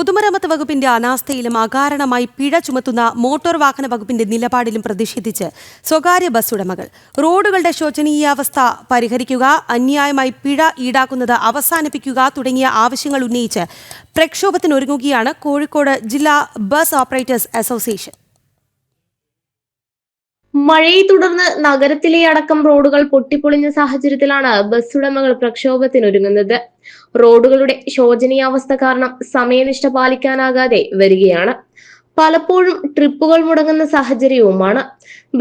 പൊതുമരാമത്ത് വകുപ്പിന്റെ അനാസ്ഥയിലും അകാരണമായി പിഴ ചുമത്തുന്ന മോട്ടോർ വാഹന വകുപ്പിന്റെ നിലപാടിലും പ്രതിഷേധിച്ച് സ്വകാര്യ ബസ് ഉടമകൾ റോഡുകളുടെ ശോചനീയാവസ്ഥ പരിഹരിക്കുക, അന്യായമായി പിഴ ഈടാക്കുന്നത് അവസാനിപ്പിക്കുക തുടങ്ങിയ ആവശ്യങ്ങൾ ഉന്നയിച്ച് പ്രക്ഷോഭത്തിനൊരുങ്ങുകയാണ് കോഴിക്കോട് ജില്ലാ ബസ് ഓപ്പറേറ്റേഴ്സ് അസോസിയേഷൻ. മഴയെ തുടർന്ന് നഗരത്തിലെ അടക്കം റോഡുകൾ പൊട്ടിപ്പൊളിഞ്ഞ സാഹചര്യത്തിലാണ് ബസ് ഉടമകൾ പ്രക്ഷോഭത്തിനൊരുങ്ങുന്നത്. റോഡുകളുടെ ശോചനീയാവസ്ഥ കാരണം സമയനിഷ്ഠ പാലിക്കാനാകാതെ വരികയാണ്. പലപ്പോഴും ട്രിപ്പുകൾ മുടങ്ങുന്ന സാഹചര്യവുമാണ്.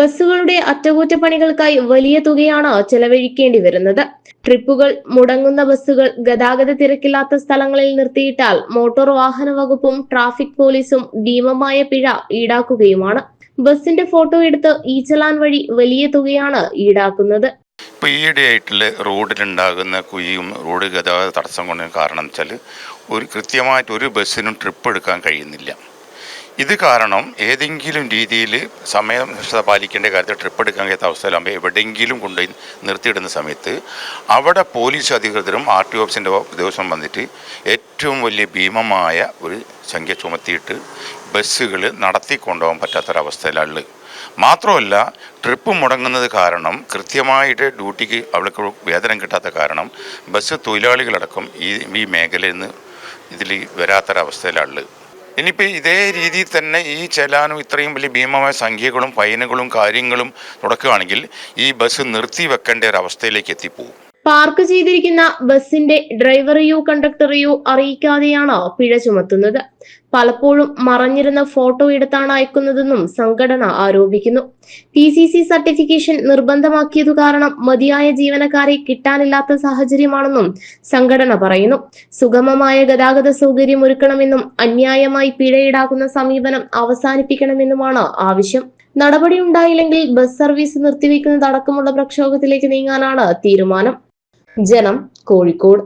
ബസ്സുകളുടെ അറ്റകുറ്റപ്പണികൾക്കായി വലിയ തുകയാണ് ചെലവഴിക്കേണ്ടി വരുന്നത്. ട്രിപ്പുകൾ മുടങ്ങുന്ന ബസ്സുകൾ ഗതാഗത തിരക്കില്ലാത്ത സ്ഥലങ്ങളിൽ നിർത്തിയിട്ടാൽ മോട്ടോർ വാഹന വകുപ്പും ട്രാഫിക് പോലീസും ഭീമമായ പിഴ ഈടാക്കുകയുമാണ്. ബസിന്റെ ഫോട്ടോ എടുത്ത് ഈ ചലാൻ വഴി വലിയ തുകയാണ് ഈടാക്കുന്നത്. ഇപ്പോൾ ഈയിടെയായിട്ടുള്ള റോഡിലുണ്ടാകുന്ന കുഴിയും റോഡ് ഗതാഗത തടസ്സം കൊണ്ട് കാരണം വെച്ചാൽ കൃത്യമായിട്ട് ഒരു ബസ്സിനും ട്രിപ്പ് എടുക്കാൻ കഴിയുന്നില്ല. ഇത് കാരണം ഏതെങ്കിലും രീതിയിൽ സമയനിഷ്ഠത പാലിക്കേണ്ട കാര്യത്തിൽ ട്രിപ്പ് എടുക്കാൻ കഴിയാത്ത അവസ്ഥയിലാകുമ്പോൾ എവിടെയെങ്കിലും കൊണ്ടുപോയി നിർത്തിയിടുന്ന സമയത്ത് അവിടെ പോലീസ് അധികൃതരും RTO ഓഫീസിൻ്റെ ഉദ്യോഗസ്ഥരും വന്നിട്ട് ഏറ്റവും വലിയ ഭീമമായ ഒരു സംഖ്യ ചുമത്തിയിട്ട് ബസ്സുകൾ നടത്തിക്കൊണ്ടുപോകാൻ പറ്റാത്തൊരവസ്ഥയിലുള്ളത്. മാത്രമല്ല, ട്രിപ്പ് മുടങ്ങുന്നത് കാരണം കൃത്യമായിട്ട് ഡ്യൂട്ടിക്ക് അവൾക്ക് വേതനം കിട്ടാത്ത കാരണം ബസ് തൊഴിലാളികളടക്കം ഈ മേഖലയിൽ നിന്ന് ഇതിൽ വരാത്തൊരവസ്ഥയിലുള്ളത്. ഇനിയിപ്പോൾ ഇതേ രീതിയിൽ തന്നെ ഈ ചെലാനും ഇത്രയും വലിയ ഭീമമായ സംഖ്യകളും ഫൈനുകളും കാര്യങ്ങളും തുടക്കുകയാണെങ്കിൽ ഈ ബസ് നിർത്തി വെക്കേണ്ട ഒരു അവസ്ഥയിലേക്ക് എത്തിപ്പോകും. പാർക്ക് ചെയ്തിരിക്കുന്ന ബസിന്റെ ഡ്രൈവറെയോ കണ്ടക്ടറെയോ അറിയിക്കാതെയാണ് പിഴ ചുമത്തുന്നത്. പലപ്പോഴും മറഞ്ഞിരുന്ന ഫോട്ടോ എടുത്താണ് അയക്കുന്നതെന്നും സംഘടന ആരോപിക്കുന്നു. PCC സർട്ടിഫിക്കേഷൻ നിർബന്ധമാക്കിയതു കാരണം മതിയായ ജീവനക്കാരെ കിട്ടാനില്ലാത്ത സാഹചര്യമാണെന്നും സംഘടന പറയുന്നു. സുഗമമായ ഗതാഗത സൗകര്യം ഒരുക്കണമെന്നും അന്യായമായി പിഴ ഈടാക്കുന്ന സമീപനം അവസാനിപ്പിക്കണമെന്നുമാണ് ആവശ്യം. നടപടി ഉണ്ടായില്ലെങ്കിൽ ബസ് സർവീസ് നിർത്തിവെക്കുന്നതടക്കമുള്ള പ്രക്ഷോഭത്തിലേക്ക് നീങ്ങാനാണ് തീരുമാനം. ജനം, കോഴിക്കോട്.